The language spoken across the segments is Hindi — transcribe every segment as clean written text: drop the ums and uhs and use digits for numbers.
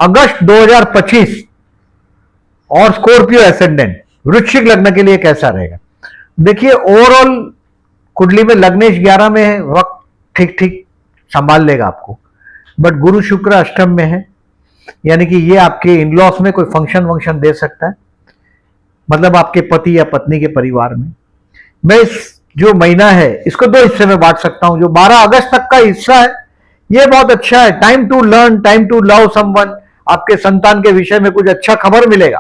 अगस्त 2025 और स्कॉर्पियो एसेंडेंट वृश्चिक लग्न के लिए कैसा रहेगा? देखिए, ओवरऑल कुंडली में लग्नेश 11 में है, वक्त ठीक ठीक संभाल लेगा आपको, बट गुरु शुक्र अष्टम में है, यानी कि ये आपके इन-लॉस में कोई फंक्शन वंक्शन दे सकता है, मतलब आपके पति या पत्नी के परिवार में। मैं इस जो महीना है इसको दो हिस्से में बांट सकता हूं। जो 12 अगस्त तक का हिस्सा है ये बहुत अच्छा है, time to learn, time to love someone, आपके संतान के विषय में कुछ अच्छा खबर मिलेगा।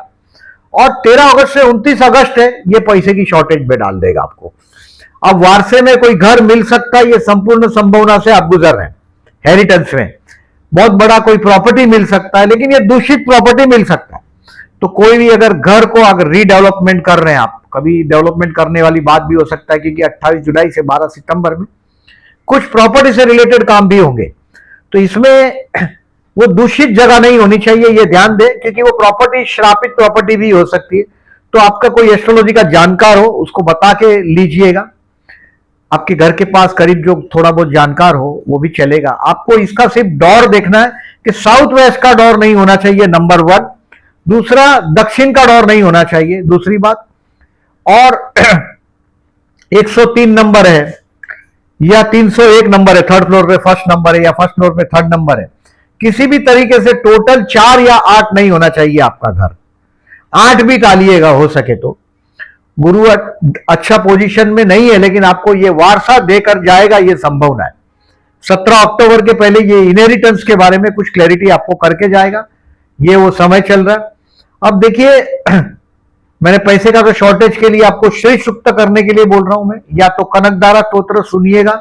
और 13 अगस्त से 29 अगस्त है, ये पैसे की शॉर्टेज में डाल देगा आपको। अब वारसे में कोई घर मिल सकता है, ये संपूर्ण संभावना से आप गुजर रहे हैं। हेरिटेंस में बहुत बड़ा कोई प्रॉपर्टी मिल सकता है, लेकिन ये दूषित प्रॉपर्टी मिल सकता है। तो कोई भी अगर घर को अगर रीडेवलपमेंट कर रहे हैं आप, कभी डेवलपमेंट करने वाली बात भी हो सकता है, क्योंकि 28 जुलाई से 12 सितंबर में कुछ प्रॉपर्टी से रिलेटेड काम भी होंगे। तो इसमें वो दूषित जगह नहीं होनी चाहिए, ये ध्यान दें, क्योंकि वो प्रॉपर्टी श्रापित प्रॉपर्टी भी हो सकती है। तो आपका कोई एस्ट्रोलॉजी का जानकार हो उसको बता के लीजिएगा। आपके घर के पास करीब जो थोड़ा बहुत जानकार हो वो भी चलेगा। आपको इसका सिर्फ डोर देखना है कि साउथ वेस्ट का डोर नहीं होना चाहिए, नंबर 1। दूसरा, दक्षिण का डोर नहीं होना चाहिए, दूसरी बात। और 103 नंबर है या 301 नंबर है, थर्ड फ्लोर पे फर्स्ट नंबर है या फर्स्ट फ्लोर पे थर्ड नंबर है, किसी भी तरीके से टोटल 4 या 8 नहीं होना चाहिए आपका घर। 8 भी टालिएगा हो सके तो। गुरु अच्छा पोजीशन में नहीं है, लेकिन आपको ये वारसा देकर जाएगा, ये संभावना है। 17 अक्टूबर के पहले ये इनहेरिटेंस के बारे में कुछ क्लैरिटी आपको करके जाएगा, ये वो समय चल रहा है। अब देखिए, मैंने पैसे का तो शॉर्टेज के लिए आपको श्री सुक्त करने के लिए बोल रहा हूं मैं, या तो कनकधारा स्तोत्र सुनिएगा।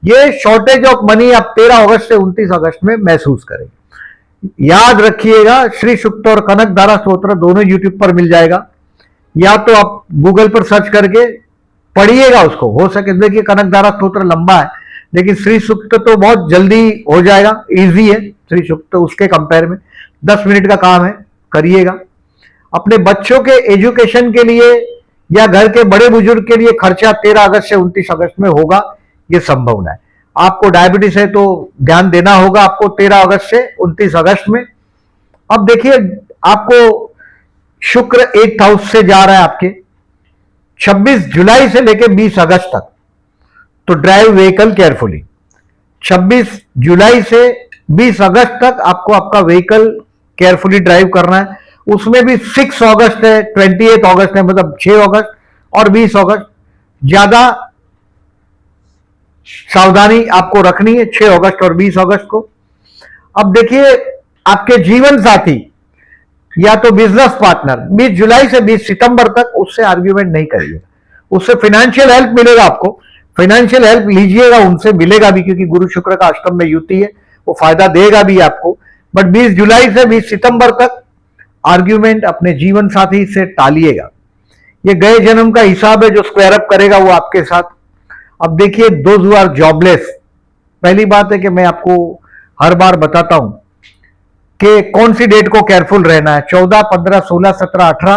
ये शॉर्टेज ऑफ मनी आप 13 अगस्त से 29 अगस्त में महसूस करेंगे। याद रखिएगा, श्री सुक्त और कनकधारा स्तोत्र दोनों यूट्यूब पर मिल जाएगा, या तो आप गूगल पर सर्च करके पढ़िएगा उसको, हो सके। देखिए, कनकधारा स्तोत्र लंबा है, लेकिन श्री सुक्त तो बहुत जल्दी हो जाएगा, इजी है श्री सुक्त उसके कंपेयर में। 10 मिनट का काम है, करिएगा। अपने बच्चों के एजुकेशन के लिए या घर के बड़े बुजुर्ग के लिए खर्चा 13 अगस्त से 29 अगस्त में होगा, यह संभावना है। आपको डायबिटीज है तो ध्यान देना होगा आपको 13 अगस्त से 29 अगस्त में। अब देखिए, आपको शुक्र 8th हाउस से जा रहा है आपके 26 जुलाई से लेकर 20 अगस्त तक। तो ड्राइव व्हीकल केयरफुली। 26 जुलाई से 20 अगस्त तक आपको आपका व्हीकल केयरफुली ड्राइव करना है। उसमें भी 6 अगस्त है, 28 अगस्त है, मतलब 6 अगस्त और 20 अगस्त ज्यादा सावधानी आपको रखनी है, 6 अगस्त और 20 अगस्त को। अब देखिए, आपके जीवन साथी या तो बिजनेस पार्टनर 20 जुलाई से 20 सितंबर तक उससे आर्ग्यूमेंट नहीं करिए। उससे फाइनेंशियल हेल्प मिलेगा आपको, फाइनेंशियल हेल्प लीजिएगा, उनसे मिलेगा भी, क्योंकि गुरु शुक्र का अष्टम में युति है, वो फायदा देगा भी आपको। बट 20 जुलाई से 20 सितंबर तक आर्ग्यूमेंट अपने जीवन साथी से टालिएगा। ये गए जन्म का हिसाब है, जो स्क्वायर अप करेगा वो आपके साथ। अब देखिए, दोज हू आर जॉबलेस, पहली बात है कि मैं आपको हर बार बताता हूं कि कौन सी डेट को केयरफुल रहना है। 14, 15, 16, 17, 18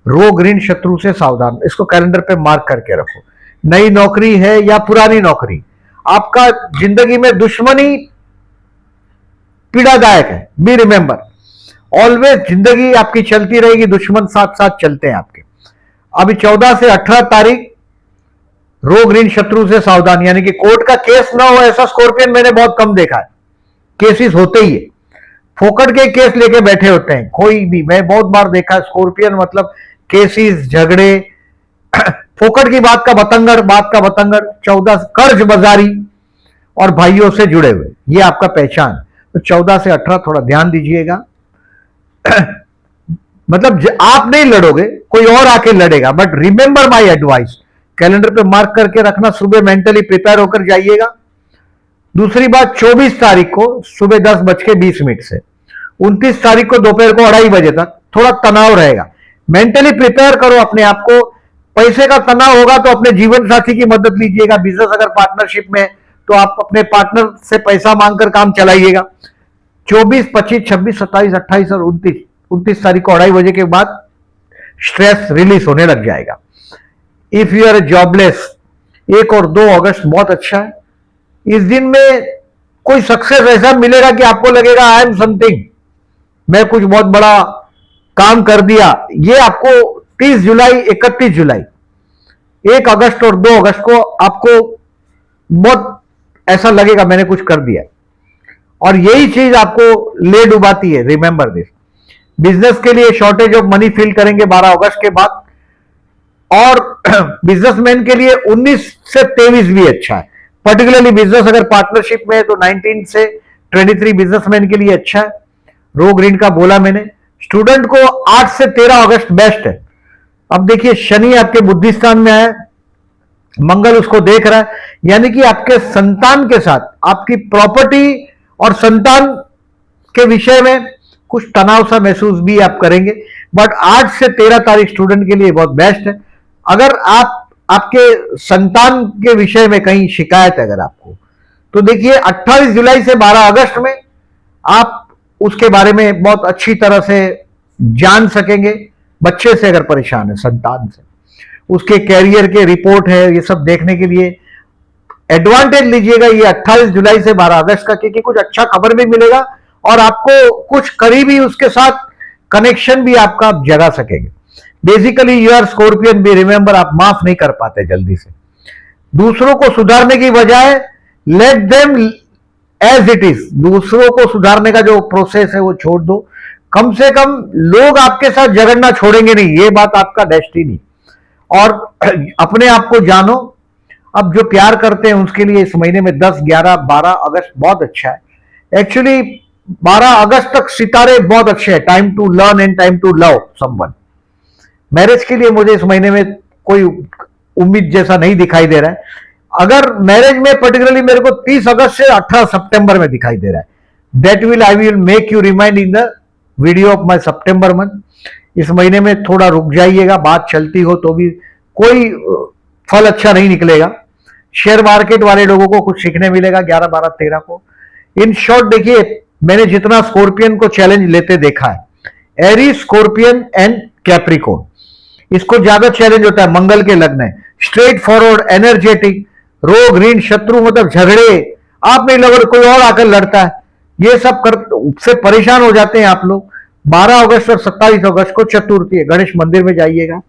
रोग ऋण शत्रु से सावधान, इसको कैलेंडर पे मार्क करके रखो। नई नौकरी है या पुरानी नौकरी, आपका जिंदगी में दुश्मनी पीड़ादायक है। बी रिमेंबर, ऑलवेज जिंदगी आपकी चलती रहेगी, दुश्मन साथ साथ चलते हैं आपके। अभी 14 से 18 तारीख रोग ऋण शत्रु से सावधान, यानी कि कोर्ट का केस ना हो, ऐसा स्कॉर्पियन मैंने बहुत कम देखा है। केसेस होते ही है, फोकट के केस लेके बैठे होते हैं कोई भी, मैं बहुत बार देखा है स्कॉर्पियन, मतलब केसेस, झगड़े, फोकट की बात का बतंगड़, बात का बतंगड़। 14 कर्ज बाजारी और भाइयों से जुड़े हुए, ये आपका पहचान। तो 14 से 18 थोड़ा ध्यान दीजिएगा। मतलब आप नहीं लड़ोगे, कोई और आके लड़ेगा, but remember my advice, calendar पे मार्क करके रखना, सुबह मेंटली प्रिपेयर होकर जाइएगा। दूसरी बात, 24 तारीख को सुबह 10:20 से 29 तारीख को दोपहर को 2:30 बजे तक थोड़ा तनाव रहेगा। मेंटली प्रिपेयर करो अपने आप को। पैसे का तनाव होगा तो अपने जीवन साथी की मदद लीजिएगा। बिजनेस अगर पार्टनरशिप में, तो आप अपने पार्टनर से पैसा मांगकर काम चलाइएगा। 24, 25, 26, 27, 28 और 29 तारीख को 2:30 बजे के बाद स्ट्रेस रिलीज होने लग जाएगा। इफ यू आर जॉबलेस, 1 और 2 अगस्त बहुत अच्छा है। इस दिन में कोई सक्सेस ऐसा मिलेगा कि आपको लगेगा आई एम समथिंग, मैं कुछ बहुत बड़ा काम कर दिया, ये आपको 30 जुलाई, 31 जुलाई, 1 अगस्त और 2 अगस्त को आपको बहुत ऐसा लगेगा मैंने कुछ कर दिया, और यही चीज आपको ले डुबाती है। Remember this. बिजनेस के लिए शॉर्टेज ऑफ मनी फील करेंगे 12 अगस्त के बाद, और बिजनेसमैन के लिए 19 से 23 भी अच्छा है। पर्टिकुलरली बिजनेस अगर पार्टनरशिप में है तो 19 से 23 बिजनेसमैन के लिए अच्छा है। रो ग्रीन का बोला मैंने। स्टूडेंट को 8 से 13 अगस्त बेस्ट है। अब देखिए शनि आपके बुद्धिस्थान में है, मंगल उसको देख रहा है, यानी कि आपके संतान के साथ आपकी प्रॉपर्टी और संतान के विषय में कुछ तनाव सा महसूस भी आप करेंगे। बट 8 से 13 तारीख स्टूडेंट के लिए बहुत बेस्ट है। अगर आपके संतान के विषय में कहीं शिकायत है अगर आपको, तो देखिए 28 जुलाई से 12 अगस्त में आप उसके बारे में बहुत अच्छी तरह से जान सकेंगे। बच्चे से अगर परेशान है, संतान से, उसके कैरियर के रिपोर्ट है, ये सब देखने के लिए एडवांटेज लीजिएगा ये 28 जुलाई से 12 अगस्त का, क्योंकि कुछ अच्छा खबर भी मिलेगा और आपको कुछ करीबी उसके साथ कनेक्शन भी आपका जगा सकेंगे। बेसिकली यू आर स्कॉर्पियन भी, रिमेंबर आप माफ नहीं कर पाते जल्दी से। दूसरों को सुधारने की बजाय let them as it is, दूसरों को सुधारने का जो प्रोसेस है वो छोड़ दो। कम से कम लोग आपके साथ झगड़ना छोड़ेंगे नहीं, ये बात आपका डेस्टिनी। और अपने आप को जानो। अब जो प्यार करते हैं उसके लिए इस महीने में 10, 11, 12 अगस्त बहुत अच्छा है। एक्चुअली 12 अगस्त तक सितारे बहुत अच्छे हैं, time to learn and time to love someone. Marriage के लिए मुझे इस महीने में कोई उम्मीद जैसा नहीं दिखाई दे रहा है। अगर मैरिज में पर्टिकुलरली मेरे को 30 अगस्त से 18 सितंबर में दिखाई दे रहा है। That will I will make you remind in the video of my September month. इस महीने में थोड़ा रुक जाइएगा, बात चलती हो तो भी कोई फल अच्छा नहीं निकलेगा। शेयर मार्केट वाले लोगों को कुछ सीखने मिलेगा 11, 12, 13 को। इन शॉर्ट देखिए मैंने जितना स्कॉर्पियन को चैलेंज लेते देखा है, एरीज, स्कॉर्पियन एंड कैप्रिकॉर्न, इसको ज्यादा चैलेंज होता है। मंगल के लग्न है, स्ट्रेट फॉरवर्ड, एनर्जेटिक। रोग, ऋण, शत्रु मतलब झगड़े, आप नहीं लड़ कोई और आकर लड़ता है, ये सब से परेशान हो जाते हैं आप लोग। 12 अगस्त और 27 अगस्त को चतुर्थी है, गणेश मंदिर में जाइएगा,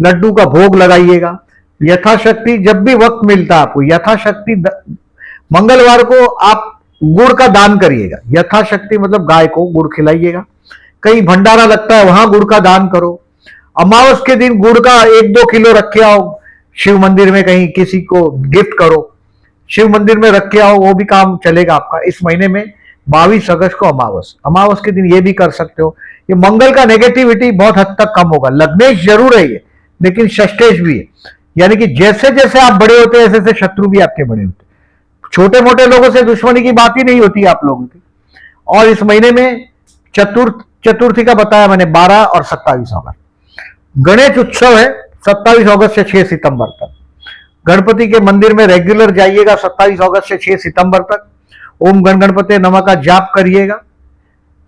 लड्डू का भोग लगाइएगा यथाशक्ति। जब भी वक्त मिलता है आपको यथाशक्ति, मंगलवार को आप गुड़ का दान करिएगा यथाशक्ति, मतलब गाय को गुड़ खिलाइएगा। कहीं भंडारा लगता है वहां गुड़ का दान करो। अमावस के दिन गुड़ का 1-2 किलो रख के आओ, शिव मंदिर में कहीं किसी को गिफ्ट करो, शिव मंदिर में रख के आओ, वो भी काम चलेगा आपका। इस महीने में 22 अगस्त को अमावस के दिन ये भी कर सकते हो। ये मंगल का नेगेटिविटी बहुत हद तक कम होगा। लग्नेश जरूर है ये, लेकिन षष्ठेश भी है, यानी कि जैसे जैसे आप बड़े होते हैं ऐसे ऐसे शत्रु भी आपके बड़े होते हैं। छोटे मोटे लोगों से दुश्मनी की बात ही नहीं होती आप लोगों की। और इस महीने में चतुर्थी का बताया मैंने 12 और 27 अगस्त। गणेश उत्सव है 27 अगस्त से 6 सितंबर तक। गणपति के मंदिर में रेगुलर जाइएगा 27 अगस्त से 6 सितंबर तक। ओम गण गणपति नमः का जाप करिएगा।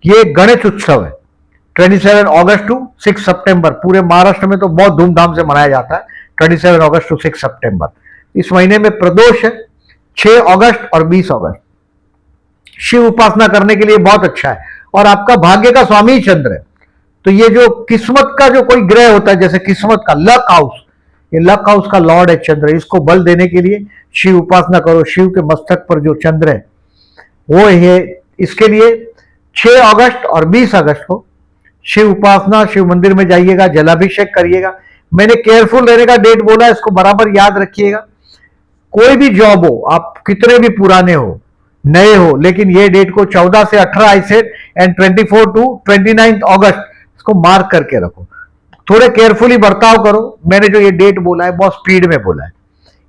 ये गणेश उत्सव है 27 अगस्त टू 6 सितंबर। पूरे महाराष्ट्र में तो बहुत धूमधाम से मनाया जाता है 27 अगस्त टू 6 सितंबर। इस महीने में प्रदोष है 6 अगस्त और 20 अगस्त। शिव उपासना करने के लिए बहुत अच्छा है। और आपका भाग्य का स्वामी चंद्र है, तो ये जो किस्मत का जो कोई ग्रह होता है, जैसे किस्मत का लक हाउस, ये लक हाउस का लॉर्ड है चंद्र। इसको बल देने के लिए शिव उपासना करो। शिव के मस्तक पर जो चंद्र है वो है। इसके लिए 6 अगस्त और 20 अगस्त को शिव उपासना, शिव मंदिर में जाइएगा, जलाभिषेक करिएगा। मैंने केयरफुल रहने का डेट बोला, इसको बराबर याद रखिएगा। कोई भी जॉब हो, आप कितने भी पुराने हो, नए हो, लेकिन ये डेट को 14 से 18 आई सेड एंड 24 टू 29 अगस्त इसको मार्क करके रखो। थोड़े केयरफुली बर्ताव करो। मैंने जो ये डेट बोला है बहुत स्पीड में बोला है।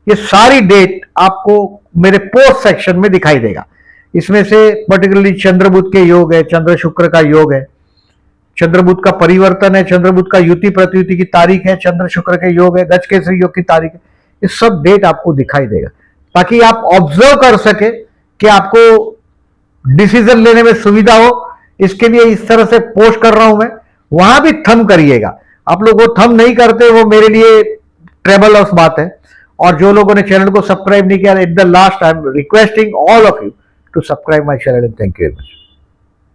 ये सारी डेट आपको मेरे पोस्ट सेक्शन में दिखाई देगा। इसमें से पर्टिकुलरली चंद्रबुध के योग है, चंद्र शुक्र का योग है, चंद्रबुध का परिवर्तन है, चंद्रबुध का युति प्रतियुति की तारीख है, चंद्र शुक्र के योग है, गज केसरी योग की तारीख है। ये सब डेट आपको दिखाई देगा ताकि आप ऑब्जर्व कर सके कि आपको डिसीजन लेने में सुविधा हो। इसके लिए इस तरह से पोस्ट कर रहा हूं मैं। वहां भी थंब करिएगा। आप लोग वो थंब नहीं करते, वो मेरे लिए ट्रेबल ऑफ बात है। और जो लोगों ने चैनल को सब्सक्राइब नहीं किया, at the last I am requesting all of you to subscribe my channel and thank you very much.